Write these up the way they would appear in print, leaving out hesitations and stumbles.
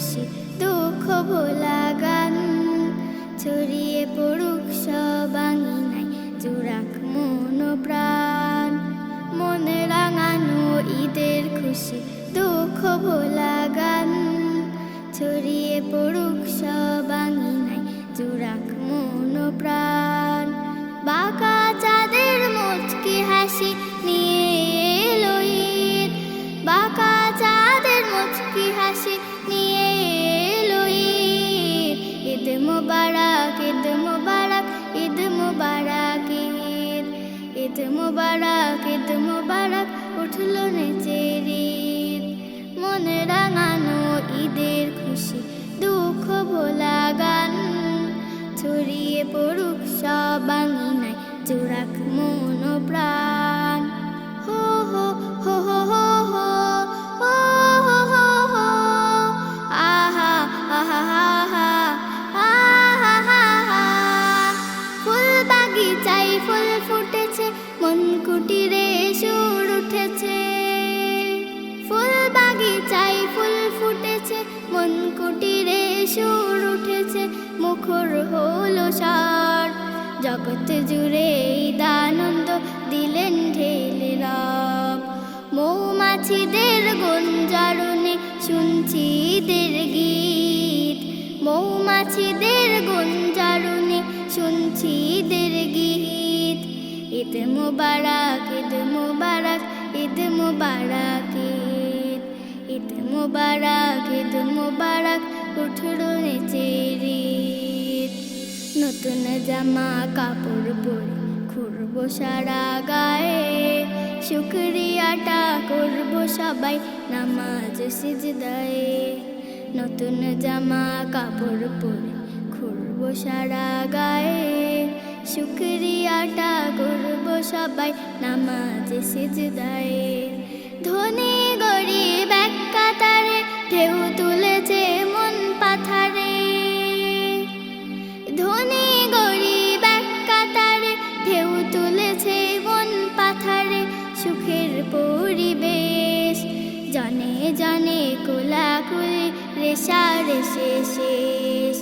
খুশি দুঃখ ভোলা গান ছড়িয়ে পড়ুক সব আঙিনায় জুড়াক মন প্রাণ মনে রাঙানো ঈদের খুশি দুঃখ ভোলা গান ছড়িয়ে পড়ুক সব আঙিনায় জুড়াক মন প্রাণ বাঁকা চাঁদের মুচকি হাসি নিয়ে এলো ঈদ বাঁকা চাঁদের মুচকি হাসি নিয়ে এলো ঈদ ঈদ মুবারক ঈদ মুবারক ঈদ মুবারক ঈদ ঈদ মুবারক ঈদ মুবারক উঠলো নেচের ঈদ মনে রাঙানো ঈদের খুশি দুঃখ ভোলা গান ছড়িয়ে পড়ুক সব আঙিনায় জোড়াক মন প্রাণ হো হো হো হো হো হো হো হো হো হো আহা আহা আহা আহা আহা ফুল বাগিচায় ফুল ফুটেছে মন কুটিরে সুর উঠেছে ফুল বাগিচায় ফুল ফুটেছে মন কুটিরে সুর উঠেছে মুখর হলো সার জগৎ জুড়ে ঈদানন্দ দিলেন ঢেলে রব মৌমাছিদের গুঞ্জরণে শুনছি ঈদের গীত মৌমাছিদের গুঞ্জরণে শুনছি ঈদের গীত ঈদ মুবারক ঈদ মুবারক ঈদ মুবারক ঈদ ঈদ মুবারক ঈদ মুবারক উঠলো নেচের ঈদ নতুন জামা কাপড় পরে ঘুরবো সারা গায়ে শুকরিয়াটা করবো সবাই নামাজ সিজদায়ে নতুন জামা কাপড় পরে ঘুরবো সারা গায়ে শুকরিয়াটা করবো সবাই নামাজ সিজদায়ে ধনী গরিব এক কাতারে ঢেউ তুলেছে মন পাথারে ধনী গরিব এক কাতারে ঢেউ তুলেছে মন পাথারে সুখের পরিবেশ জনে জনে কোলাকুলি রেশা রেশে শেষ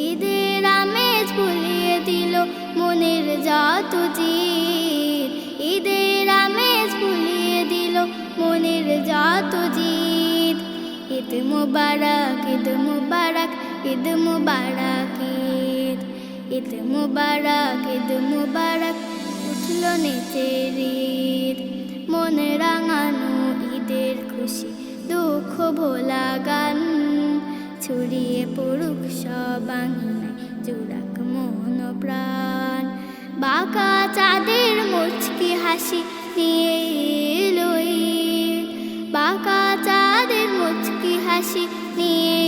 ঈদের আমেজ ভুলিয়ে দিল মনের যত জিদ ঈদের আমেজ ভুলিয়ে দিল মনের যত জিদ ঈদ মুবারক ঈদ মুবারক ঈদ মুবারক ঈদ ঈদ মুবারক ঈদ মুবারক উঠলো নেচের ঈদ মনে রাঙানো ঈদের খুশি দুঃখ ভোলা গান ছড়িয়ে পড়ুক সব আঙিনায় জোড়াক মন প্রাণ বাঁকা চাঁদের মুচকি হাসি নিয়ে এলো ঈদ বাঁকা চাঁদের মুচকি হাসি নিয়ে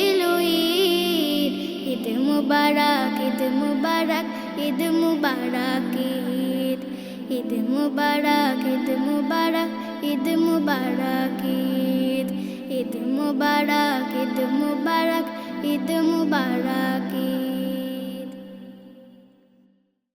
এলো ঈদ ঈদ মুবারক ঈদ মুবারক ঈদ মুবারক ঈদ ঈদ মুবারক ঈদ মুবারক ঈদ মুবারক ঈদ ঈদ মুবারক ঈদ মুবারক ঈদ মুবারক ঈদ